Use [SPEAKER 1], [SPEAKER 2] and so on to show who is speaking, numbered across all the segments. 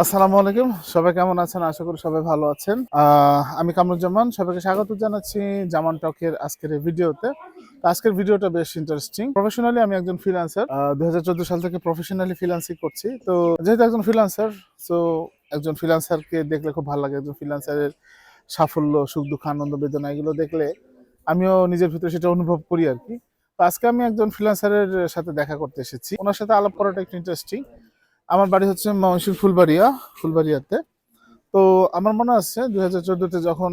[SPEAKER 1] আসসালামু আলাইকুম, সবাই কেমন আছেন? আশা করি সবাই ভালো আছেন। আমি কামরুজ্জামান, সবাইকে স্বাগত জানাচ্ছি জামান টকের আজকের এই ভিডিওতে। তো আজকের ভিডিওটা বেশ ইন্টারেস্টিং। প্রফেশনালি আমি একজন ফ্রিল্যান্সার, 2014 সাল থেকে প্রফেশনালি ফ্রিল্যান্সিং করছি। তো যেহেতু একজন ফ্রিল্যান্সার, সো একজন ফ্রিল্যান্সারকে দেখলে খুব ভালো লাগে। একজন ফ্রিল্যান্সারের সাফল্য, সুখ দুঃখ, আনন্দ বেদনা এগুলো দেখলে আমিও নিজের ভিতরে সেটা অনুভব করি আর কি। তো আজকে আমি একজন ফ্রিল্যান্সারের সাথে দেখা করতে এসেছি। ওনার সাথে আলাপ করাটা একটু ইন্টারেস্টিং। আমার বাড়ি হচ্ছে ময়মনসিংহ ফুলবাড়িয়াতে। তো আমার মনে আছে 2014-তে যখন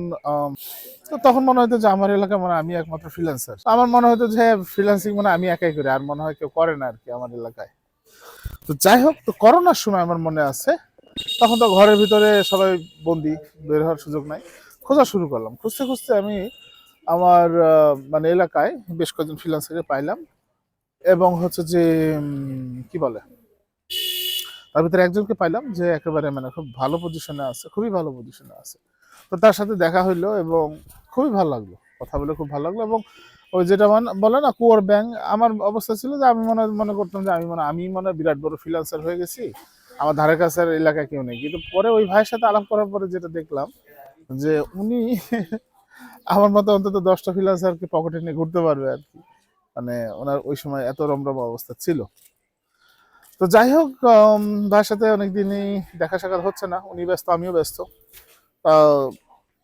[SPEAKER 1] তো তখন মনে হতো যে আমার এলাকায় মানে আমি একমাত্র ফ্রিল্যান্সার। আমার মনে হতো যে ফ্রিল্যান্সিং মানে আমি একাই করি, আর মনে হয় কেউ করে না আর কি আমার এলাকায়। তো যাই হোক, তো করোনার সময় আমার মনে আছে, তখন তো ঘরের ভিতরে সবাই বন্দি, বের হওয়ার সুযোগ নাই। খোঁজা শুরু করলাম, খুঁজতে খুঁজতে আমি আমার মানে এলাকায় বেশ কয়েকজন ফ্রিল্যান্সারকে পাইলাম। এবং হচ্ছে যে কি বলে, তার ভিতরে একজনকে পাইলাম যে একেবারে মানে খুব ভালো পজিশনে আছে, খুবই ভালো পজিশনে আছে। তো তার সাথে দেখা হইলো এবং খুবই ভালো লাগলো, কথা বলে খুব ভালো লাগলো। এবং ওই যেটা বলে না কুয়ার ব্যাং, আমার অবস্থা ছিল যে আমি মনে মনে করতাম যে আমি মনে বিরাট বড় ফ্রিল্যান্সার হয়ে গেছি, আমার ধারে কাছের এলাকায় কেউ নেই। কিন্তু পরে ওই ভাইয়ের সাথে আলাপ করার পরে যেটা দেখলাম যে উনি আমার মতো অন্তত 10টা ফ্রিল্যান্সারকে পকেটে নিয়ে ঘুরতে পারবে আর কি। মানে ওনার ওই সময় এত রমরমা অবস্থা ছিল। তো যাই হোক, ভাইয়ের সাথে অনেকদিনই দেখা সাক্ষাৎ হচ্ছে না, উনি ব্যস্ত আমিও ব্যস্ত।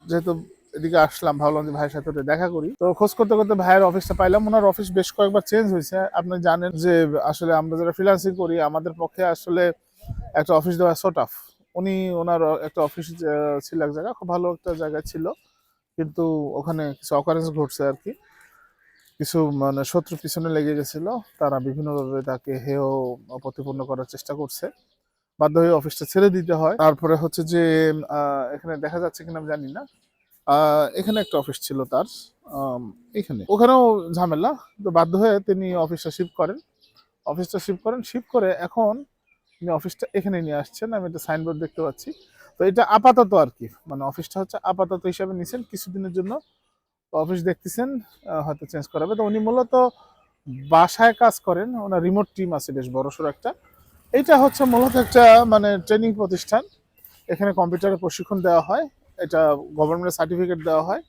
[SPEAKER 1] যেহেতু এদিকে আসলাম, ভাবলাম যে ভাইয়ের সাথে দেখা করি। তো খোঁজ করতে করতে ভাইয়ের অফিসটা পাইলাম। ওনার অফিস বেশ কয়েকবার চেঞ্জ হয়েছে। আপনি জানেন যে আসলে আমরা যারা ফ্রিল্যান্সিং করি আমাদের পক্ষে আসলে একটা অফিস দেওয়া সো টাফ। ওনার একটা অফিস ছিল এক জায়গায়, খুব ভালো একটা জায়গা ছিল, কিন্তু ওখানে কিছু অকারেন্স ঘটছে আর কি। কিছু মানে শত্রু পিছনে লেগে গেছিল, তারা বিভিন্নভাবে তাকে হেয় প্রতিপন্ন করার চেষ্টা করছে। বাধ্য হয়ে অফিসটা ছেড়ে দিতে হয়। তারপরে হচ্ছে যে এখানে দেখা যাচ্ছে কিনা আমি জানি না, এখানে একটা অফিস ছিল তার, এখানে ওখানেও ঝামেলা। তো বাধ্য হয়ে তিনি শিফট করে এখন তিনি অফিসটা এখানে নিয়ে আসছেন। আমি একটা সাইনবোর্ড দেখতে পাচ্ছি। তো এটা আপাতত আর কি, মানে অফিসটা হচ্ছে আপাতত হিসাবে নিছেন কিছুদিনের জন্য। অফিস দেখতেছেন, হয়তো চেঞ্জ করাবে। তো উনি মূলত বাসায় কাজ করেন, ওনার রিমোট টিম আছে বেশ বড়সড় একটা। এটা হচ্ছে মূলত একটা মানে ট্রেনিং প্রতিষ্ঠান। এখানে কম্পিউটারের প্রশিক্ষণ দেওয়া হয়, এটা গভর্নমেন্টের সার্টিফিকেট দেওয়া হয়।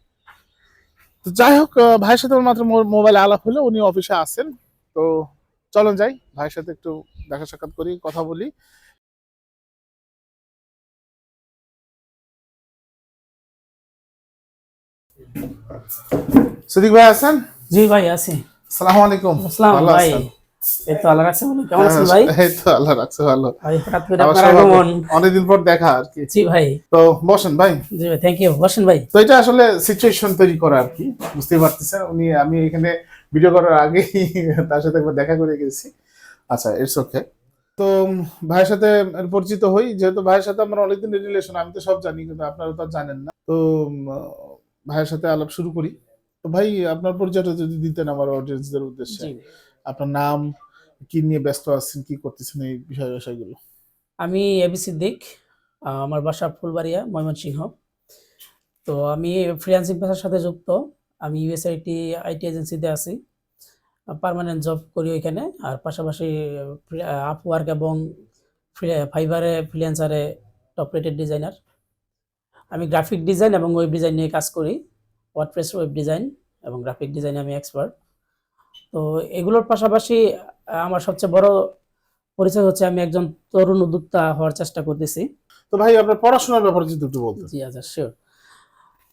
[SPEAKER 1] তো যাই হোক, ভাইয়ের সাথে মাত্র মোবাইলে আলাপ হলো, উনি অফিসে আসেন। তো চলেন যাই ভাইয়ের সাথে একটু দেখা সাক্ষাৎ করি, কথা বলি। সিদ্দিক ভাই আছেন?
[SPEAKER 2] জি ভাই আছি।
[SPEAKER 1] আসসালামু আলাইকুম।
[SPEAKER 2] আসসালাম
[SPEAKER 1] ভালো
[SPEAKER 2] ভাই।
[SPEAKER 1] আছেন?
[SPEAKER 2] এই তো আল্লাহ রাখছে ভালো। কেমন আছেন ভাই?
[SPEAKER 1] এই তো আল্লাহ রাখছে ভালো।
[SPEAKER 2] ভাই হঠাৎ করে
[SPEAKER 1] আবার
[SPEAKER 2] আপনার
[SPEAKER 1] স্বভাবে
[SPEAKER 2] আগমন।
[SPEAKER 1] অনেকদিন পর দেখা আর কি।
[SPEAKER 2] জি ভাই।
[SPEAKER 1] তো বসেন ভাই।
[SPEAKER 2] জি ভাই, থ্যাংক ইউ। বসেন ভাই।
[SPEAKER 1] তো এটা আসলে সিচুয়েশন তৈরি করা আর কি, বুঝতেই পারতেছেন। আমি এখানে ভিডিও করার আগেই তার সাথে একবার দেখা করে গেছি। আচ্ছা, ইটস ওকে। তো ভাইয়ের সাথে পরিচিত হই, যেহেতু ভাইয়ের সাথে আমার অনেকদিনের রিলেশন, আমি তো সব জানি কিন্তু আপনারা তো আর জানেন না। তো ভাইয়ের সাথে আলাপ শুরু করি। তো ভাই, আপনার পরিচয়টা যদি দিতেন আমার অডিয়েন্সদের উদ্দেশ্যে।
[SPEAKER 2] জি,
[SPEAKER 1] আপনার নাম, কি নিয়ে ব্যস্ত আছেন, কি করতেছেন, এই বিষয়গুলো।
[SPEAKER 2] আমি এবি সিদ্দিক। আমার বাসা ফুলবাড়িয়া, ময়মনসিংহ। তো আমি ফ্রিল্যান্সিং পেশার সাথে যুক্ত। আমি ইউএসএ একটি আইটি এজেন্সিতে আছি। পার্মানেন্ট জব করি ওইখানে। আর পাশাপাশি আপওয়ার্ক এবং ফাইবারে ফ্রিল্যান্সারে টপ রেটেড ডিজাইনার। আমি গ্রাফিক ডিজাইন এবং ওয়েব ডিজাইন নিয়ে কাজ করি। ওয়ার্ডপ্রেস ওয়েব ডিজাইন এবং গ্রাফিক ডিজাইনে আমি এক্সপার্ট। তো এগুলোর পাশাপাশি আমার সবচেয়ে বড় পরিচয় হচ্ছে আমি একজন তরুণ উদ্যোক্তা হওয়ার চেষ্টা করতেছি।
[SPEAKER 1] তো ভাই, আপনার পড়াশোনার ব্যাপারে যদি একটু বলতেন।
[SPEAKER 2] জি আচ্ছা, শিওর।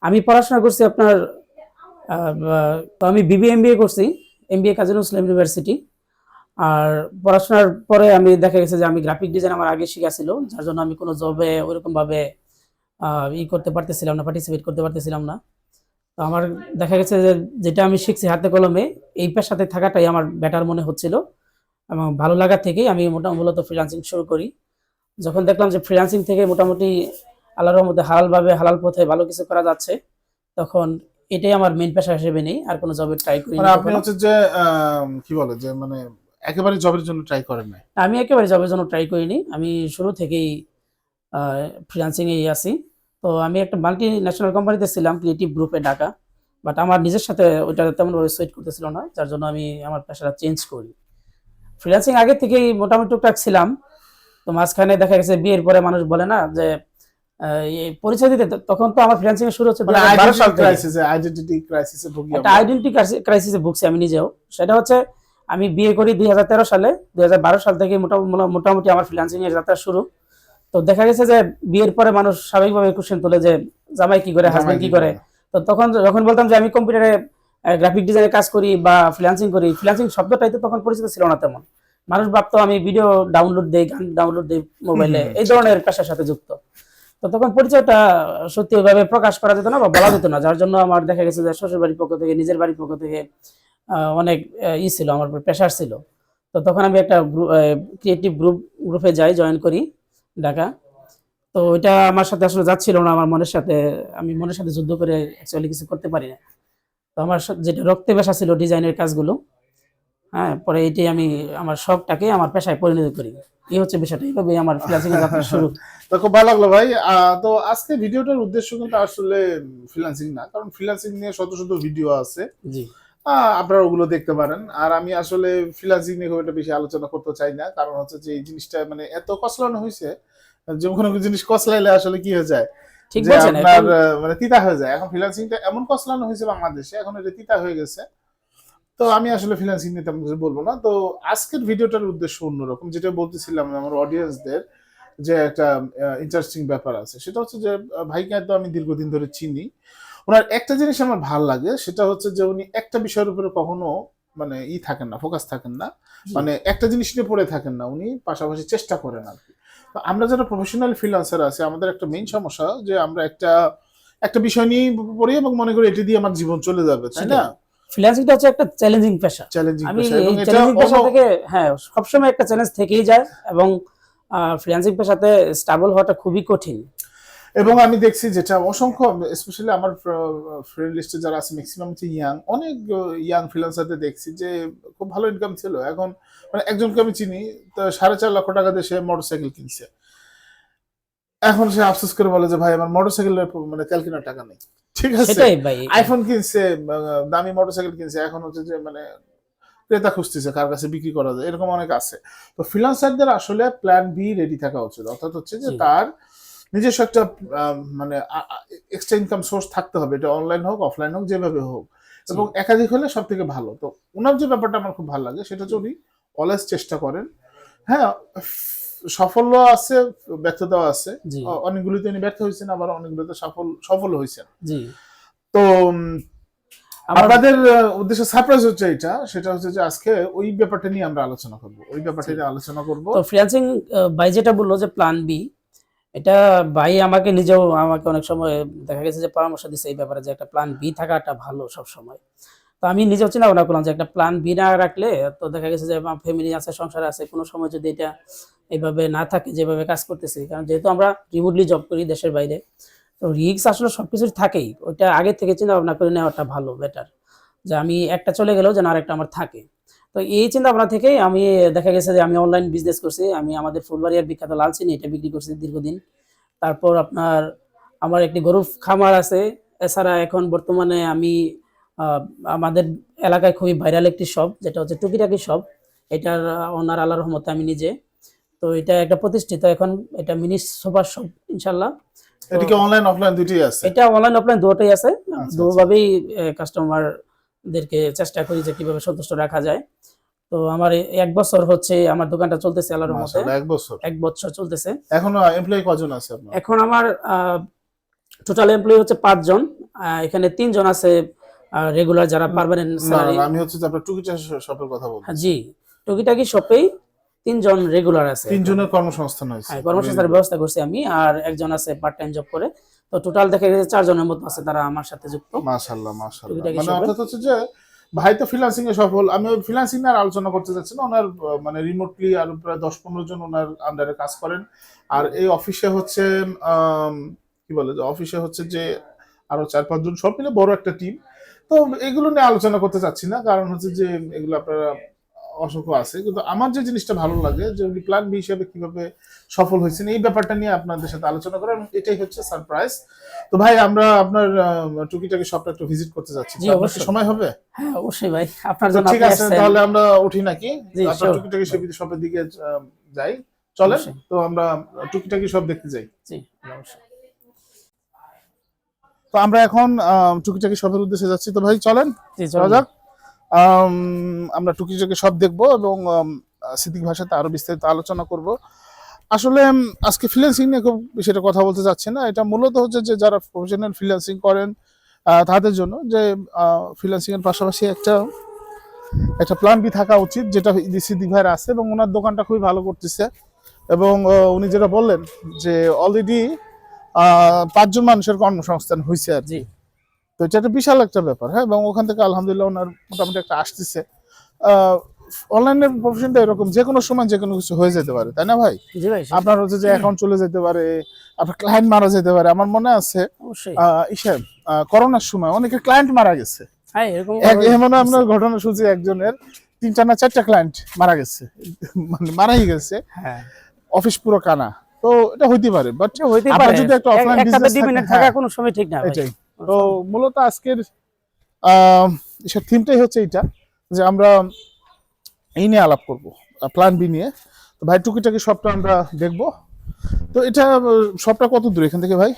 [SPEAKER 2] আমি পড়াশোনা করছি আপনার তো আমি এমবিএ করছি, এমবিএ কাজী নজরুল ইসলাম ইউনিভার্সিটি। আর পড়াশোনার পরে আমি দেখা গেছে যে আমি গ্রাফিক ডিজাইন আমার আগে শেখা ছিল, যার জন্য আমি কোনো জবে ওইরকমভাবে করতে পারতেছিলাম না, পার্টিসিপেট করতে পারতেছিলাম না। তো আমার দেখা গেছে যে যেটা আমি শিখছি হাতে কলমে, এই পেশাতে থাকাটাই আমার বেটার মনে হচ্ছিল এবং ভালো লাগা থেকেই আমি মূলত ফ্রিল্যান্সিং শুরু করি। যখন দেখলাম যে ফ্রিল্যান্সিং থেকে মোটামুটি আল্লাহর রহমতে হালাল পথে ভালো কিছু করা যাচ্ছে, তখন এটাই আমার মেইন পেশা হিসেবে নেই, আর কোনো জবের ট্রাই করি
[SPEAKER 1] মানে
[SPEAKER 2] না
[SPEAKER 1] আপনি
[SPEAKER 2] কখনো।
[SPEAKER 1] হচ্ছে যে কি বলে যে মানে একেবারে জবের জন্য ট্রাই করেন নাই?
[SPEAKER 2] আমি একেবারে জবের জন্য ট্রাই করিনি, আমি শুরু থেকেই ফ্রিল্যান্সিং এই আছি। তো আমি একটা মাল্টি ন্যাশনাল কোম্পানিতে ছিলাম, ক্রিয়েটিভ গ্রুপে, ঢাকা। বাট আমার নিজের সাথে ওইটা তেমনভাবে সুইট করতেছিল না, যার জন্য আমি আমার পেশাটা চেঞ্জ করি। ফ্রিল্যান্সিং আগে থেকেই মোটামুটি টুকটাক ছিলাম, তো মাঝখানে দেখা গেছে বিয়ের পরে মানুষ বলে না যে এই পরিচয় দিতে, তখন তো আমার ফ্রিল্যান্সিং শুরু হচ্ছে
[SPEAKER 1] মানে
[SPEAKER 2] 2012 সাল থেকে।
[SPEAKER 1] আইডেন্টিটি ক্রাইসিসে ভুগি
[SPEAKER 2] একটা
[SPEAKER 1] আমরা।
[SPEAKER 2] আইডেন্টি ক্রাইসিসে ভুগছি আমি নিজেও। সেটা হচ্ছে আমি বিয়ে করি 2013 সালে, 2012 সাল থেকে মোটামুটি আমার ফ্রিল্যান্সিং এর যাত্রা শুরু। তো দেখা গেছে যে বিয়ের পরে মানুষ স্বাভাবিকভাবে কোশ্চেন তোলে যে জামাই কি করে, হাজবেন্ড কি করে। তো তখন যখন বলতাম যে আমি কম্পিউটারে গ্রাফিক ডিজাইনে কাজ করি বা ফ্রিল্যান্সিং করি, ফ্রিল্যান্সিং শব্দটাই তো তখন পরিচিত ছিল না তেমন। মানুষ ভাবতো আমি ভিডিও ডাউনলোড দেই, গান ডাউনলোড দেই মোবাইলে, এই ধরনের পেশার সাথে যুক্ত। তো তখন পরিচয়টা সত্যি ওইভাবে প্রকাশ করা যেত না বা বলা যেত না, যার জন্য আমার দেখা গেছে যে শ্বশুর বাড়ির পক্ষ থেকে, নিজের বাড়ির পক্ষ থেকে অনেক ছিল, আমার প্রেশার ছিল। তো তখন আমি একটা ক্রিয়েটিভ গ্রুপে যাই, জয়েন করি ঢাকা। তো এটা আমার সাথে আসলে যাচ্ছিল না আমার মনের সাথে, আমি মনের সাথে যুদ্ধ করে অ্যাকচুয়ালি কিছু করতে পারি না। তো আমার যেটা রক্তে পেশা ছিল ডিজাইনের কাজগুলো, হ্যাঁ, পরে এটাই আমি আমার শখটাকে আমার পেশায় পরিণত করি। এই হচ্ছে বিষয়টা, এইভাবে আমার ফ্রিল্যান্সিং এর যাত্রা শুরু।
[SPEAKER 1] তো খুব ভালো লাগলো ভাই। তো আজকে ভিডিওটার উদ্দেশ্য কিন্তু আসলে ফ্রিল্যান্সিং না, কারণ ফ্রিল্যান্সিং নিয়ে শত শত ভিডিও আছে,
[SPEAKER 2] জি
[SPEAKER 1] আপনারা ওগুলো দেখতে পারেন। আর আমি আসলে ফ্রিল্যান্সিং নিয়ে খুব একটা বেশি আলোচনা করতে চাই না, কারণ হচ্ছে যে এই জিনিসটা মানে এত কসলানো হয়েছে যে কোনো জিনিস কসলাইলে আসলে কি হয়ে যায়,
[SPEAKER 2] ঠিক
[SPEAKER 1] যে
[SPEAKER 2] বলছেন।
[SPEAKER 1] আপনার মানে তিতা হয়ে যায়। এখন ফ্রিল্যান্সিংটা এমন কসলানো হয়েছে বাংলাদেশে, এখন এটা তিতা হয়ে গেছে। তো আমি আসলে ফ্রিল্যান্সিং নিয়ে তেমন কিছু বলবো না। তো আজকের ভিডিওটার উদ্দেশ্য অন্যরকম, যেটা বলতেছিলাম আমার অডিয়েন্সদের যে একটা ইন্টারেস্টিং ব্যাপার আছে, সেটা হচ্ছে যে ভাইকে তো আমি দীর্ঘদিন ধরে চিনি। ওনার একটা জিনিস আমার ভালো লাগে, সেটা হচ্ছে যে উনি একটা বিষয়ের উপরে কখনো মানে থাকেন না, ফোকাস থাকেন না, মানে একটা জিনিস নিয়ে পড়ে থাকেন না, উনি পাশাপাশি চেষ্টা করেন আর কি। তো আমরা যারা প্রফেশনাল ফ্রিল্যান্সার আছি, আমাদের একটা মেইন সমস্যা যে আমরা একটা একটা বিষয় নিয়ে পড়ি এবং মনে করি এটি দিয়ে আমার জীবন চলে যাবে, তাই না?
[SPEAKER 2] ফ্রিল্যান্সিংটা হচ্ছে একটা চ্যালেঞ্জিং পেশা।
[SPEAKER 1] চ্যালেঞ্জিং
[SPEAKER 2] আমি
[SPEAKER 1] পেশা,
[SPEAKER 2] এই
[SPEAKER 1] এবং এটা
[SPEAKER 2] চ্যালেঞ্জিং পেশা থেকে, হ্যাঁ, সবসময় একটা চ্যালেঞ্জ থেকেই যায়, এবং ফ্রিল্যান্সিং পেশাতে স্টেবল হওয়াটা খুবই কঠিন।
[SPEAKER 1] এবং আমি দেখছি যেটা অসংখ্য, স্পেশালি আমার ফ্রেন্ড লিস্টে যারা আছে ম্যাক্সিমাম হচ্ছে ইয়াং, অনেক ইয়াং ফ্রিল্যান্সারদের দেখছি যে খুব ভালো ইনকাম ছিল। এখন মানে একজনকে আমি চিনি, তো 4.5 লক্ষ টাকা দিয়ে সে মোটরসাইকেল কিনছে। এখন সে আফসোস করে বলে যে ভাই আমার মোটরসাইকেলের মানে তেল কেনার টাকা নেই। ঠিক আছে,
[SPEAKER 2] সেটাই ভাই।
[SPEAKER 1] আইফোন কিনছে, দামি মোটরসাইকেল কিনছে, এখন হচ্ছে যে মানে ক্রেতা খুঁজতেছে কার কাছে বিক্রি করা যায়, এরকম অনেক আছে। তো ফ্রিল্যান্সারদের আসলে প্ল্যান বি রেডি থাকা উচিত, অর্থাৎ হচ্ছে যে তার নিজস্ব একটা মানে এক্সট্রা ইনকাম সোর্স থাকতে হবে, এটা অনলাইন হোক অফলাইন হোক যেভাবে হোক, এবং একাধিক হলে সব থেকে ভালো। তো ওনার যে ব্যাপারটা আমার খুব ভালো লাগে সেটা হচ্ছে উনি অলওয়েজ চেষ্টা করেন। হ্যাঁ, সাফল্য আছে, ব্যর্থতাও আছে। অনেকগুলিতে উনি ব্যর্থ হয়েছেন, আবার অনেকগুলিতে সফল হয়েছেন।
[SPEAKER 2] জি।
[SPEAKER 1] তো আমাদের উদ্দেশ্য সারপ্রাইজ হচ্ছে এটা, সেটা হচ্ছে যে আজকে ওই ব্যাপারটা নিয়ে আমরা আলোচনা করব, ওই ব্যাপারটা নিয়ে আলোচনা করব।
[SPEAKER 2] তো ফ্রিল্যান্সিং ভাই যেটা বললো যে প্ল্যান বি, এটা ভাই আমাকে নিজেও আমাকে অনেক সময় দেখা গেছে যে পরামর্শ দিচ্ছে এই ব্যাপারে, যে একটা প্ল্যান বি থাকাটা ভালো সব সময়। তো আমি নিজেও চিন্তা ভাবনা করলাম যে একটা প্ল্যান বি না রাখলে, তো দেখা গেছে যে আমার ফ্যামিলি আছে, সংসার আছে, কোনো সময় যদি এটা এইভাবে না থাকে যেভাবে কাজ করতেছি, কারণ যেহেতু আমরা রিমোটলি জব করি দেশের বাইরে, তো রিস্ক আসলে সবকিছুর থাকেই। ওইটা আগে থেকে চিন্তা ভাবনা করে নেওয়াটা ভালো, বেটার, যে আমি একটা চলে গেলেও যেন আরেকটা আমার থাকে। তো এই চিন্তা ভাবনা থেকেই আমি দেখা গেছে যে আমি অনলাইন বিজনেস করছি। আমি আমাদের ফুলবাড়িয়ার বিখ্যাত লাল চিনি এটা বিক্রি করছি দীর্ঘদিন। তারপর আপনার আমার একটি গরুর খামার আছে। এছাড়া এখন বর্তমানে আমি আমাদের এলাকায় খুবই ভাইরাল একটি শপ, যেটা হচ্ছে টুকিটাকি শপ। এটার ওনার আল্লাহর রহমতে আমি নিজে। তো এটা একটা প্রতিষ্ঠিত, এখন এটা মিনি সুপার শপ ইনশাল্লাহ।
[SPEAKER 1] এটা কি অনলাইন অফলাইন দুটোই আছে?
[SPEAKER 2] এটা অনলাইন অফলাইন দুটোই আছে। দুভাবেই কাস্টমারদেরকে চেষ্টা করি যে কিভাবে সন্তুষ্ট রাখা যায়। তো আমার 1 বছর হচ্ছে আমার দোকানটা চলতেছে আল্লাহর রহমতে। 1 বছর চলতেছে।
[SPEAKER 1] এখনো এমপ্লয়ি কজন আছে আপনার?
[SPEAKER 2] এখন আমার টোটাল এমপ্লয়ি হচ্ছে 5 জন। এখানে 3 জন আছে রেগুলার, যারা পার্মানেন্ট স্যালারি।
[SPEAKER 1] আমি হচ্ছে যে আপনার টুকিটাকি শপের কথা বলছি।
[SPEAKER 2] জি, টুকিটাকি শপেই 3 জন রেগুলার আছে।
[SPEAKER 1] 3 জনের কর্মসংস্থান হয়েছে।
[SPEAKER 2] হ্যাঁ, কর্মসংস্থানের ব্যবস্থা করছি আমি, আর একজন আছে পার্ট টাইম জব করে। তো টোটাল দেখা গেছে 4 জনের মতো আছে, তারা আমার সাথে যুক্ত।
[SPEAKER 1] মাশাআল্লাহ মাশাআল্লাহ। মানে অর্থাৎ হচ্ছে যে ভাই তো ফ্রিল্যান্সিং এ সফল। আমি ফ্রিল্যান্সিং নিয়ে আলোচনা করতে যাচ্ছি না, ওনার মানে রিমোটলি আর প্রায় 10-15 জন ওনার আন্ডারে কাজ করেন। আর এই অফিসে হচ্ছে কি বলে, অফিসে হচ্ছে যে আরো 4-5 জন, সব মিলে বড় একটা টিম। তো এগুলো নিয়ে আলোচনা করতে চাচ্ছি না, কারণ হচ্ছে যে এগুলো আপনারা অসংখ্য আছে, কিন্তু আমার যে জিনিসটা ভালো লাগে যে উনি প্ল্যান বি হিসেবে কিভাবে সফল হয়েছেন এই ব্যাপারটা নিয়ে আপনাদের সাথে আলোচনা করা, এবং এটাই হচ্ছে সারপ্রাইজ। তো ভাই আমরা আপনার টুকিটাকি শপটা একটু ভিজিট করতে যাচ্ছি, আপনার কি সময় হবে?
[SPEAKER 2] হ্যাঁ অবশ্যই ভাই, আপনার জন্য।
[SPEAKER 1] ঠিক আছে, তাহলে আমরা উঠি নাকি, আপনার টুকিটাকি শপের দিকে যাই। চলেন
[SPEAKER 2] অবশ্যই।
[SPEAKER 1] তো আমরা টুকিটাকি সব দেখতে যাই।
[SPEAKER 2] জি অবশ্যই।
[SPEAKER 1] তো আমরা এখন টুকিটাকি শপের উদ্দেশ্যে যাচ্ছি, তো ভাই চলেন
[SPEAKER 2] জি
[SPEAKER 1] যাওয়া
[SPEAKER 2] চলুন।
[SPEAKER 1] যাক। আমরা টুকিটাকি সব দেখবো এবং সিদ্দিক ভাষাতে আরো বিস্তারিত আলোচনা করব। আসলে আজকে ফ্রিল্যান্সিং নিয়ে খুব সেটা কথা বলতে চাচ্ছি না, এটা মূলত হচ্ছে যে যারা প্রফেশনাল ফ্রিল্যান্সিং করেন তাদের জন্য, যে ফ্রিল্যান্সিং এর পাশাপাশি একটা একটা প্ল্যান বি থাকা উচিত, যেটা সিদ্দিক ভাইয়ের আছে এবং ওনার দোকানটা খুবই ভালো করতেছে। এবং উনি যেটা বললেন যে অলরেডি 5 জন মানুষের কর্মসংস্থান হয়েছে আর
[SPEAKER 2] জি
[SPEAKER 1] কি। তো এটা একটা বিশাল একটা ব্যাপার, হ্যাঁ, এবং ওখান থেকে আলহামদুলিল্লাহ ওনার মোটামুটি একটা আসতেছে। অনলাইনের প্রফেশনটা এরকম, যে কোনো সময় যে কোনো কিছু হয়ে যেতে পারে, তাই না ভাই?
[SPEAKER 2] জি ভাই সেটাই।
[SPEAKER 1] আপনার হচ্ছে যে অ্যাকাউন্ট চলে যেতে পারে, আপনার ক্লায়েন্ট মারা যেতে পারে। আমার মনে আছে
[SPEAKER 2] অবশ্যই।
[SPEAKER 1] করোনার সময় অনেকের ক্লায়েন্ট মারা গেছে।
[SPEAKER 2] হ্যাঁ এরকম
[SPEAKER 1] এমন আপনার ঘটনা শুনছি, একজনের 3টা না 4টা ক্লায়েন্ট মারা গেছে, মানে মারাই গেছে,
[SPEAKER 2] হ্যাঁ
[SPEAKER 1] অফিস পুরো কানা। তো এটা হইতে পারে, বাট
[SPEAKER 2] এটা হইতে
[SPEAKER 1] আপনার
[SPEAKER 2] পারে।
[SPEAKER 1] যদি একটা অফলাইন
[SPEAKER 2] একটা
[SPEAKER 1] বিজনেস
[SPEAKER 2] 2 মিনিট
[SPEAKER 1] থাকে,
[SPEAKER 2] থাকা
[SPEAKER 1] হ্যাঁ
[SPEAKER 2] কোনো সময় ঠিক না ভাই।
[SPEAKER 1] এটাই। তো মূলত আজকের থিমটাই হচ্ছে এইটা, যে আমরা এই নিয়ে আলাপ করব, প্ল্যান বি নিয়ে। তো ভাই টুকিটাকি সবটা আমরা দেখবো। তো এটা সবটা কত দূর এখান থেকে ভাই?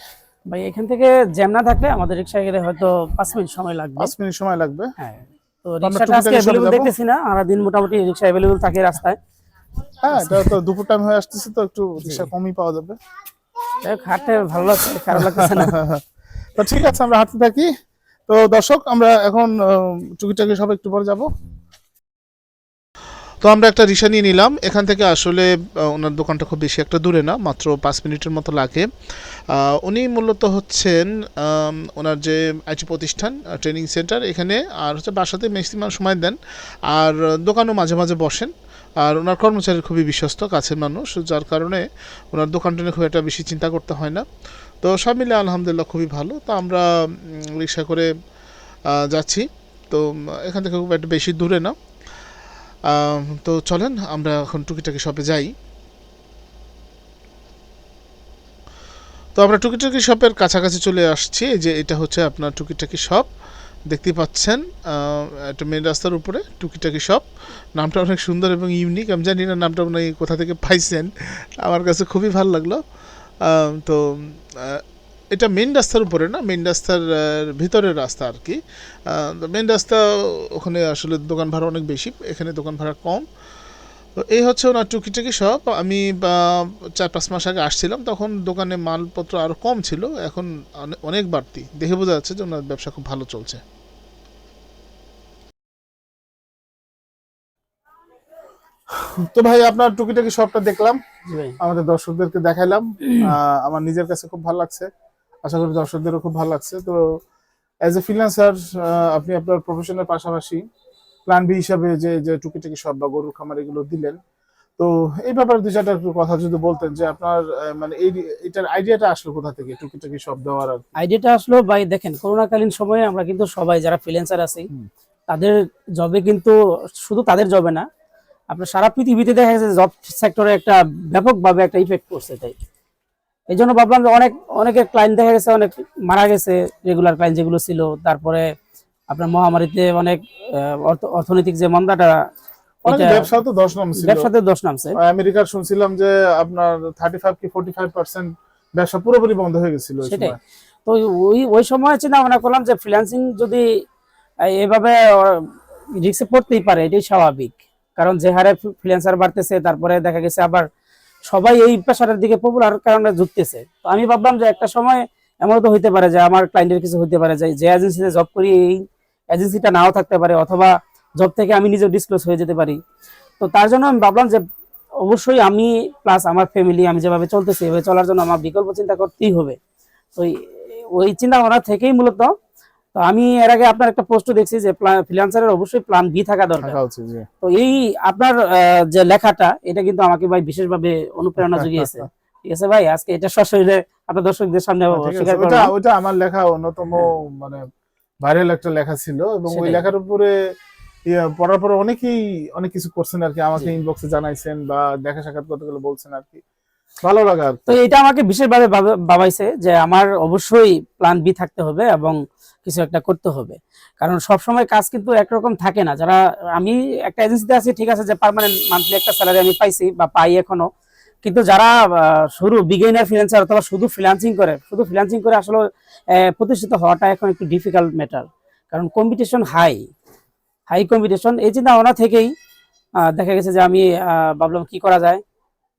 [SPEAKER 2] ভাই এখান থেকে জ্যাম না থাকলে আমাদের রিক্সায় গেলে হয়তো 5 মিনিট সময় লাগবে।
[SPEAKER 1] 5 মিনিট সময় লাগবে।
[SPEAKER 2] হ্যাঁ তো
[SPEAKER 1] তো আমরা
[SPEAKER 2] রিক্সাটা আজকে
[SPEAKER 1] টুকিটাকি সবে
[SPEAKER 2] অ্যাভেলেবল
[SPEAKER 1] যাবো।
[SPEAKER 2] দেখতেছি না, আমরা দিন মোটামুটি রিক্সা অ্যাভেলেবল থাকে রাস্তায়।
[SPEAKER 1] হ্যাঁ, এটা তো দুপুর টাইম হয়ে আসতেছে, তো একটু রিক্সা কমই পাওয়া যাবে।
[SPEAKER 2] যাই হোক, হাঁটতে ভালো লাগছে, খারাপ লাগতেছে না।
[SPEAKER 1] তো ঠিক আছে, আমরা হাঁটতে থাকি। তো দর্শক, আমরা এখন টুকিটাকি সব একটু পরে যাব। তো আমরা একটা রিক্সা নিয়ে নিলাম এখান থেকে। আসলে ওনার দোকানটা খুব বেশি একটা দূরে না, মাত্র 5 মিনিটের মতো লাগে। উনি মূলত হচ্ছেন ওনার যে আইটি প্রতিষ্ঠান, ট্রেনিং সেন্টার এখানে, আর হচ্ছে বাসাতে ম্যাক্সিমাম সময় দেন, আর দোকানও মাঝে মাঝে বসেন। আর ওনার কর্মচারী খুবই বিশ্বস্ত, কাছের মানুষ, যার কারণে ওনার দোকানটা নিয়ে খুব একটা বেশি চিন্তা করতে হয় না। তো সব মিলে আলহামদুলিল্লাহ খুবই ভালো। তো আমরা রিক্সা করে যাচ্ছি। তো এখান থেকে খুব একটা বেশি দূরে না। তো চলেন আমরা এখন টুকিটাকি শপে যাই। তো আমরা টুকিটাকি শপের কাছাকাছি চলে আসছি। এই যে এটা হচ্ছে আপনার টুকিটাকি শপ, দেখতে পাচ্ছেন একটা মেন রাস্তার উপরে টুকিটাকি শপ। নামটা অনেক সুন্দর এবং ইউনিক, আমি জানি না নামটা আপনি কোথা থেকে পাইছেন, আমার কাছে খুবই ভালো লাগলো। তো এটা মেন রাস্তার উপরে না, মেন রাস্তার ভিতরের রাস্তা আর কি। মেন রাস্তা ওখানে আসলে দোকান ভাড়া অনেক বেশি, এখানে দোকান ভাড়া কম। তো এই হচ্ছে ওনার টুকিটাকি শপ। আমি 4-5 মাস আগে আসছিলাম, তখন দোকানে মালপত্র আরও কম ছিল, এখন অনেক বাড়তি। দেখে বোঝা যাচ্ছে যে ওনার ব্যবসা খুব ভালো চলছে। তো ভাই আপনার টুকিটাকি শপটা দেখলাম,
[SPEAKER 2] জি ভাই।
[SPEAKER 1] আমাদের দর্শকদেরকে দেখাইলাম। আমার নিজের কাছে খুব ভালো লাগছে, আশা করি দর্শকদেরও খুব ভালো লাগছে। তো অ্যাজ এ ফ্রিল্যান্সার আপনি আপনার প্রফেশনের পাশাপাশি প্ল্যান বি হিসাবে যে যে টুকিটাকি শপ বা গরুর খামার এগুলো দিলেন, তো এই ব্যাপারে 2-4টা একটু কথা যদি বলতেন, যে আপনার মানে এটার আইডিয়াটা আসলো কোথা থেকে টুকিটাকি শপ দেওয়ার আর কি?
[SPEAKER 2] আইডিয়াটা আসলো ভাই, দেখেন করোনাকালীন সময়ে আমরা কিন্তু সবাই যারা ফ্রিল্যান্সার আছি তাদের জবে কিন্তু, শুধু তাদের জবে না, আপনার সারা পৃথিবীতে দেখা গেছে জব সেক্টরে একটা ব্যাপকভাবে একটা ইফেক্ট করছে। তাই এই জন্য ভাবলাম যে অনেকের ক্লায়েন্ট দেখা গেছে অনেক মারা গেছে, রেগুলার ক্লায়েন্ট যেগুলো ছিল। তারপরে আপনার মহামারীতে অনেক অর্থনৈতিক যে মন্দাটা,
[SPEAKER 1] অনেক
[SPEAKER 2] এটা
[SPEAKER 1] ব্যবসা তো দশ নামছিল।
[SPEAKER 2] ব্যবসাতে দোষ নামছে।
[SPEAKER 1] আমেরিকার শুনছিলাম যে আপনার 35 কি 45% ব্যবসা পুরোপুরি বন্ধ হয়ে গেছিল ওই
[SPEAKER 2] সেটাই।
[SPEAKER 1] সময়।
[SPEAKER 2] তো ওই সময় চিন্তা ভাবনা করলাম যে ফ্রিল্যান্সিং যদি এভাবে রিস্কে পড়তেই পারে, এটাই স্বাভাবিক। কারণ যে হারে ফ্রিল্যান্সার বাড়তেছে, তারপরে দেখা গেছে আবার সবাই এই পেশাটার দিকে পপুলার কারণে ঝুঁকতেছে। তো আমি ভাবলাম যে একটা সময় এমন তো হইতে পারে যে আমার ক্লায়েন্টের কিছু হইতে পারে যে এজেন্সিতে জব করি, এই এজেন্সিটা নাও থাকতে পারে, অথবা জব থেকে আমি নিজে ডিসক্লোজ হয়ে যেতে পারি। তো তার জন্য আমি ভাবলাম যে অবশ্যই আমি প্লাস আমার ফ্যামিলি, আমি যেভাবে চলতেছি এভাবে চলার জন্য আমার বিকল্প চিন্তা করতেই হবে। তো ওই চিন্তা ভাবনা থেকেই মূলত, তো আমি এর আগে আপনার একটা পোস্ট দেখছি যে ফ্রিল্যান্সারের অবশ্যই প্ল্যান বি থাকা দরকার।
[SPEAKER 1] থাকা উচিত, জি।
[SPEAKER 2] তো এই আপনার যে লেখাটা, এটা কিন্তু আমাকে ভাই বিশেষভাবে অনুপ্রেরণা জুগিয়েছে। ঠিক আছে ভাই, আজকে এটা সশরীরে আপনার দর্শকদের সামনে
[SPEAKER 1] ঠিক আছে,
[SPEAKER 2] স্বীকার
[SPEAKER 1] ওটা
[SPEAKER 2] করলাম।
[SPEAKER 1] ওটা আমার লেখা অন্যতম মানে ভাইরাল একটা লেখা ছিল, এবং ওই
[SPEAKER 2] সেটাই।
[SPEAKER 1] লেখার উপরে পড়ার পরে অনেকেই অনেক কিছু করছেন আর কি, আমাকে
[SPEAKER 2] জি।
[SPEAKER 1] ইনবক্সে জানাইছেন বা দেখা সাক্ষাৎ করতে গেলে বলছেন আর কি, ভালো লাগা আর
[SPEAKER 2] তো
[SPEAKER 1] কি।
[SPEAKER 2] এটা আমাকে বিশেষভাবে ভাবাইছে যে আমার অবশ্যই প্ল্যান বি থাকতে হবে এবং কিছু একটা করতে হবে। কারণ সবসময় কাজ কিন্তু একরকম থাকে না। যারা আমি একটা এজেন্সিতে আছি, ঠিক আছে যে পার্মানেন্ট মান্থলি একটা স্যালারি আমি পাইছি বা পাই এখনো, কিন্তু যারা শুরু বিগিনার ফ্রিল্যান্সার অথবা শুধু ফ্রিল্যান্সিং করে আসলে প্রতিষ্ঠিত হওয়াটা এখন একটু ডিফিকাল্ট ম্যাটার, কারণ কম্পিটিশন হাই কম্পিটিশন। এই চিন্তা ভাবনা থেকেই দেখা গেছে যে আমি ভাবলাম কি করা যায়,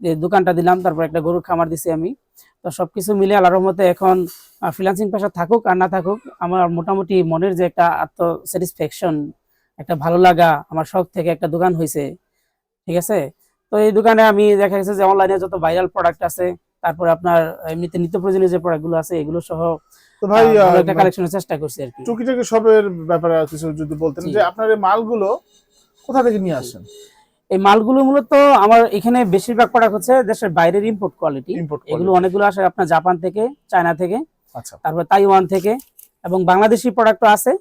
[SPEAKER 2] যে দোকানটা দিলাম, তারপর একটা গরুর খামার দিছি আমি। তো সবকিছু মিলে আল্লাহর রহমতে এখন ফ্রিল্যান্সিং পেশা থাকুক আর না থাকুক, আমার মোটামুটি মনের যে একটা স্যাটিসফ্যাকশন, একটা ভালো লাগা, আমার শখ থেকে একটা দোকান হয়েছে, ঠিক আছে। তো এই দোকানে আমি দেখা গেছে যে অনলাইনে যত ভাইরাল প্রোডাক্ট আছে, তারপরে আপনার এমনিতে নিত্য প্রয়োজনীয় যে প্রোডাক্টগুলো আছে এগুলো সহ
[SPEAKER 1] তো ভাই
[SPEAKER 2] ভালো একটা কালেকশনের চেষ্টা করছি আর কি।
[SPEAKER 1] টুকিটাকি সবের ব্যাপারে কিছু যদি বলতেন, যে আপনার এই মালগুলো কোথা থেকে নিয়ে আসেন?
[SPEAKER 2] এই মালগুলো মূলত আমার এখানে বেশিরভাগ প্রোডাক্ট হচ্ছে দেশের বাইরের ইম্পোর্ট কোয়ালিটি। এগুলো অনেকগুলো আসে আপনার জাপান থেকে, চায়না থেকে,
[SPEAKER 1] আচ্ছা,
[SPEAKER 2] তারপর তাইওয়ান থেকে, এবং বাংলাদেশি প্রোডাক্টও আছে,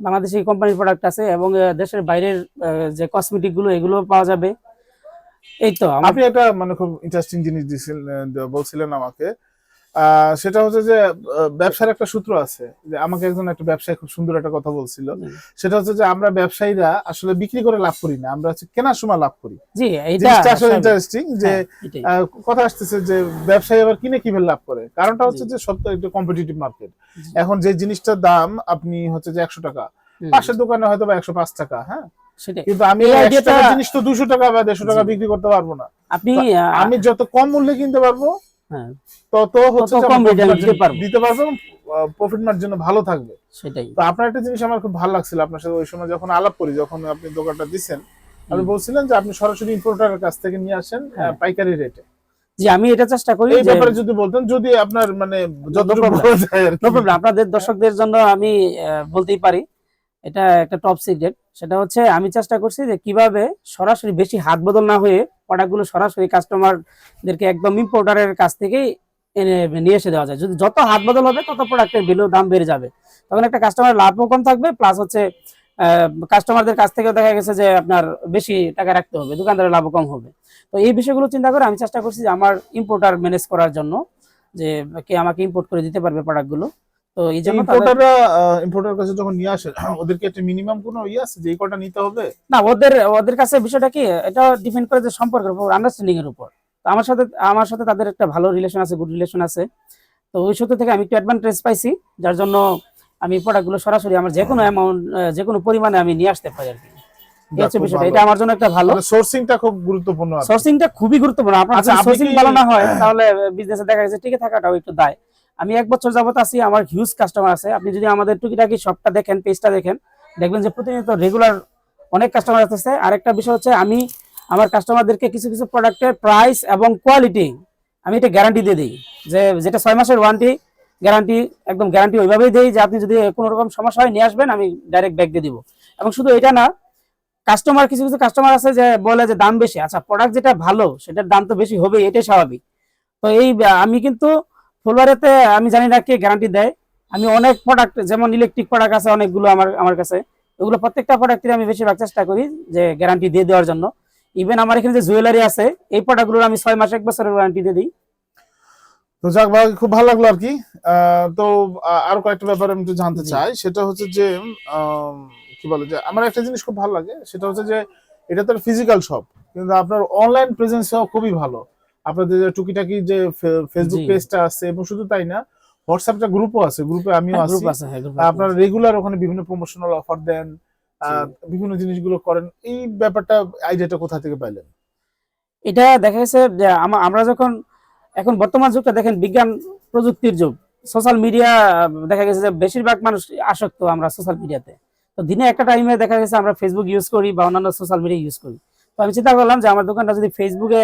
[SPEAKER 2] বাংলাদেশি কোম্পানির প্রোডাক্ট আছে, এবং দেশের বাইরের যে কসমেটিক গুলো এগুলো পাওয়া যাবে। এই তো
[SPEAKER 1] আপনি একটা মানে খুব ইন্টারেস্টিং জিনিস বলছিলেন আমাকে, সেটা হচ্ছে যে ব্যবসার একটা সূত্র আছে, যে আমাকে একজন একটা ব্যবসায়ী খুব সুন্দর একটা কথা বলছিল, সেটা হচ্ছে যে আমরা ব্যবসায়ীরা আসলে বিক্রি করে লাভ করি না, আমরা হচ্ছে কেনার সময় লাভ করি।
[SPEAKER 2] জি,
[SPEAKER 1] এটা আসলে ইন্টারেস্টিং যে কথা আসতেছে যে ব্যবসায়ী আবার কিনে কিভাবে লাভ করে। কারণটা হচ্ছে যে সব তো একটা কম্পিটিটিভ মার্কেট। এখন যে জিনিসটার দাম আপনি হচ্ছে যে 100 টাকা, পাশের দোকানে হয়তো বা 105 টাকা, হ্যাঁ, কিন্তু আমি 100 টাকার জিনিস তো 200 টাকা বা 150 টাকা বিক্রি করতে পারবো না। আমি যত কম মূল্যে কিনতে পারবো তত হচ্ছে দিতে পারবো, প্রফিট মার্জিন ভালো থাকবে।
[SPEAKER 2] সেটাই।
[SPEAKER 1] তো আপনার একটা জিনিস আমার খুব ভালো লাগছিল আপনার সাথে ওই সময় যখন আলাপ করি, যখন আপনি দোকানটা দিচ্ছেন, আপনি বলছিলেন যে আপনি সরাসরি ইম্পোর্টারের কাছ থেকে নিয়ে আসেন পাইকারি রেটে।
[SPEAKER 2] জি, আমি এটা চেষ্টা করি।
[SPEAKER 1] এই ব্যাপারে যদি বলতেন, যদি আপনার মানে যতটুকু বলা যায় আর কি।
[SPEAKER 2] নো প্রবলেম, আপনাদের দর্শকদের জন্য আমি বলতেই পারি, এটা একটা টপ সিক্রেট। সেটা হচ্ছে আমি চেষ্টা করছি যে কিভাবে সরাসরি বেশি হাত বদল না হয়ে প্রোডাক্টগুলো সরাসরি কাস্টমারদেরকে একদম ইম্পোর্টারের কাছ থেকেই নিয়ে এসে দেওয়া যায়। যদি যত হাত বদল হবে তত প্রোডাক্টের ভ্যালু দাম বেড়ে যাবে, তখন একটা কাস্টমার লাভও কম থাকবে, প্লাস হচ্ছে কাস্টমারদের কাছ থেকেও দেখা গেছে যে আপনার বেশি টাকা রাখতে হবে, দোকানদারের লাভও কম হবে। তো এই বিষয়গুলো চিন্তা করে আমি চেষ্টা করছি যে আমার ইম্পোর্টার ম্যানেজ করার জন্য, যে কে আমাকে ইম্পোর্ট করে দিতে পারবে প্রোডাক্টগুলো। তো এই জন্য
[SPEAKER 1] ইম্পোর্টার কাছে যখন নিয়ে আসে, ওদেরকে একটা মিনিমাম কোনো আছে যে এই কটা নিতে হবে?
[SPEAKER 2] না, ওদের কাছে বিষয়টা কি, এটা ডিপেন্ড করে যে সম্পর্কের উপর, আন্ডারস্ট্যান্ডিং এর উপর। তো আমার সাথে তাদের একটা ভালো রিলেশন আছে, গুড রিলেশন আছে। তো ওই সূত্র থেকে আমি একটু অ্যাডভান্টেজ পাইছি, যার জন্য আমি প্রোডাক্টগুলো সরাসরি আমার যে কোনো অ্যামাউন্ট, যে কোনো পরিমাণে আমি নিয়ে আসতে পারি আর কি। এটা আমার জন্য একটা ভালো,
[SPEAKER 1] সোর্সিংটা খুব গুরুত্বপূর্ণ।
[SPEAKER 2] সোর্সিংটা খুবই গুরুত্বপূর্ণ। আপনার সোর্সিং ভালো না হয় তাহলে বিজনেসে দেখা যাচ্ছে টিকে থাকাটাও একটু দায়। আমি 1 বছর যাবত আছি, আমার হিউজ কাস্টমার আছে। আপনি যদি আমাদের টুকিটাকি শপটা দেখেন, পেজটা দেখেন, দেখবেন যে প্রতিনিয়ত রেগুলার অনেক কাস্টমার আসতেছে। আরেকটা বিষয় হচ্ছে আমি আমার কাস্টমারদেরকে কিছু কিছু প্রোডাক্টের প্রাইস এবং কোয়ালিটি আমি এটা গ্যারান্টি দিয়ে দিই, যে যেটা 6 মাসের ওয়ারেন্টি গ্যারান্টি, একদম গ্যারান্টি ওইভাবেই দেই যে আপনি যদি কোনো রকম সমস্যা হয় নিয়ে আসবেন, আমি ডাইরেক্ট ব্যাক দিয়ে দিব। এবং শুধু এটা না, কিছু কিছু কাস্টমার আছে যে বলে যে দাম বেশি। আচ্ছা, প্রোডাক্ট যেটা ভালো সেটার দাম তো বেশি হবে, এটাই স্বাভাবিক। তো আমি কিন্তু ফুলবাড়িতে আমি জানি না কে গ্যারান্টি দেয়। আমি অনেক প্রোডাক্ট, যেমন ইলেকট্রিক প্রোডাক্ট আছে অনেকগুলো আমার কাছে, এগুলো প্রত্যেকটা প্রোডাক্টের আমি বেশিরভাগ চেষ্টা করি যে গ্যারান্টি দিয়ে দেওয়ার জন্য। ইভেন আমার এখানে যে জুয়েলারি আছে, এই প্রোডাক্টগুলোর আমি 6 মাস 1 বছরের ওয়ারেন্টি দিয়ে দিই।
[SPEAKER 1] তো যাক ভাই, খুব ভালো লাগলো আর কি। তো আরো কয়েকটা ব্যাপারে আমি একটু জানতে চাই, সেটা হচ্ছে যে কি বলে, যে আমার একটা জিনিস খুব ভালো লাগে, সেটা হচ্ছে যে এটা তো ফিজিক্যাল শপ, কিন্তু আপনার অনলাইন প্রেজেন্স খুবই ভালো। আপনাদের যে টুকিটাকি যে ফেসবুক পেজটা আছে, এবং শুধু তাই না, হোয়াটসঅ্যাপটা গ্রুপও আছে, গ্রুপে আমিও আছি। আপনারা রেগুলার ওখানে বিভিন্ন প্রমোশনাল অফার দেন, বিভিন্ন জিনিসগুলো করেন। এই ব্যাপারটা, আইডিয়াটা কোথা থেকে পাইলেন?
[SPEAKER 2] এটা দেখা গেছে যে আমরা যখন এখন বর্তমান যুগটা দেখেন, বিজ্ঞান প্রযুক্তির যুগ, সোশ্যাল মিডিয়া, দেখা গেছে যে বেশিরভাগ মানুষ আসক্ত আমরা সোশ্যাল মিডিয়াতে। তো দিনে একটা টাইমে দেখা গেছে আমরা ফেসবুক ইউজ করি বা অন্যান্য সোশ্যাল মিডিয়া ইউজ করি। তো আমি চিন্তা করলাম যে আমার দোকানটা যদি ফেসবুকে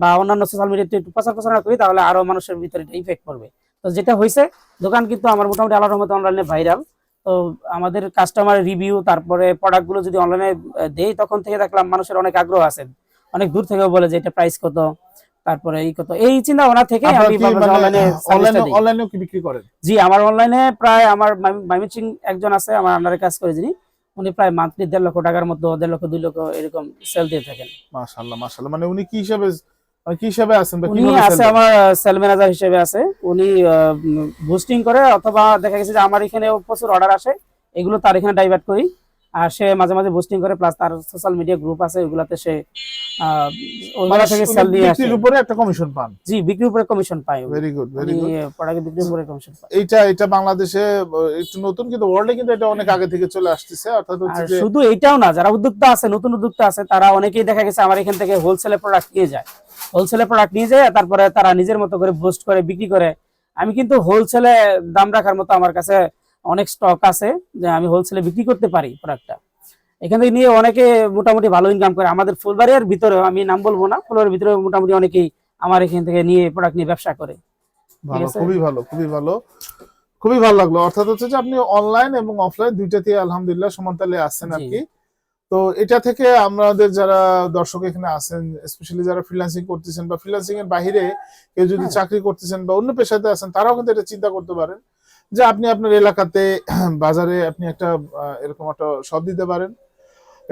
[SPEAKER 2] বা অন্যান্য সোশ্যাল মিডিয়াতে একটু প্রচার করি, তাহলে আরো মানুষের ভিতরে এটা ইফেক্ট করবে। তো যেটা হয়েছে, দোকান কিন্তু আমার মোটামুটি আল্লাহর রহমতে অনলাইনে ভাইরাল। তো আমাদের কাস্টমার রিভিউ, তারপরে প্রোডাক্টগুলো যদি অনলাইনে দেই, তখন থেকে দেখলাম মানুষের অনেক আগ্রহ আছে, অনেক দূর থেকেও বলে যে এটা প্রাইস কত, তারপরে এই কত, এই চিন্তা ভাবনা থেকে আমি
[SPEAKER 1] অনলাইনেও কি বিক্রি করেন?
[SPEAKER 2] জি, আমার অনলাইনে প্রায় আমার মাইমিচিং একজন আছে আমার আন্ডারে কাজ করে, যিনি উনি প্রায় মান্থলি 1.5 লক্ষ টাকার মতো, 1.5 লক্ষ 2 লক্ষ এরকম সেল দিয়ে থাকেন।
[SPEAKER 1] মাশাআল্লাহ মাশাআল্লাহ। মানে উনি কি হিসাবে আছেন?
[SPEAKER 2] উনি আছে আমার সেল ম্যানেজার হিসেবে আছে। উনি বুস্টিং করে, অথবা দেখা গেছে যে আমার এখানে প্রচুর অর্ডার আসে, এগুলো তার এখানে ডাইভার্ট করি, আর সে মাঝে মাঝে পোস্টিং করে, প্লাস তার সোশ্যাল মিডিয়া গ্রুপ আছে, ওগুলাতে সে ওগুলা
[SPEAKER 1] মানে
[SPEAKER 2] থেকে সেল নিয়ে আসে।
[SPEAKER 1] বিক্রির উপরে একটা কমিশন পান।
[SPEAKER 2] জি, বিক্রির উপরে কমিশন পায়।
[SPEAKER 1] Very good, very good.
[SPEAKER 2] Product বিক্রির উপরে কমিশন পায়।
[SPEAKER 1] এটা বাংলাদেশে একটু নতুন, কিন্তু ওয়ার্ল্ডে কিন্তু এটা অনেক আগে থেকে চলে আসতেছে। অর্থাৎ হচ্ছে
[SPEAKER 2] আর
[SPEAKER 1] যে
[SPEAKER 2] শুধু এইটাও না, যারা উদ্যোক্তা আছে, নতুন উদ্যোক্তা আছে, তারা অনেকেই দেখা গেছে আমার এখান থেকে হোলসেলে প্রোডাক্ট নিয়ে যায়। হোলসেলে প্রোডাক্ট নিয়ে যায়, তারপরে তারা নিজের মতো করে পোস্ট করে বিক্রি করে। আমি কিন্তু হোলসেলে দাম রাখার মতো আমার কাছে অনেক স্টক আছে, যে আমি হোলসেলে বিক্রি করতে পারি প্রোডাক্টটা। এখান থেকে নিয়ে অনেকে মোটামুটি ভালো ইনকাম করে। আমাদের ফুলবাড়িয়ার ভিতরে, আমি নাম বলবো না, ফুলবাড়ির ভিতরে মোটামুটি অনেকেই আমার এখান থেকে নিয়ে প্রোডাক্ট নিয়ে ব্যবসা করে।
[SPEAKER 1] ভালো, খুবই ভালো, খুবই ভালো, খুবই ভালো লাগলো। অর্থাৎ হচ্ছে যে আপনি অনলাইন এবং অফলাইন দুইটাতে আলহামদুলিল্লাহ সমানতালে আছেন আর কি। তো এটা থেকে আমাদের যারা দর্শক এখানে আছেন, স্পেশালি যারা ফ্রিল্যান্সিং করতেছেন বা ফ্রিল্যান্সিং এর বাইরে কেউ যদি চাকরি করতেছেন বা অন্য পেশাতে আছেন, তারাও কিন্তু এটা চিন্তা করতে পারেন যে আপনি আপনার এলাকাতে বাজারে আপনি একটা এরকম একটা শপ দিতে পারেন।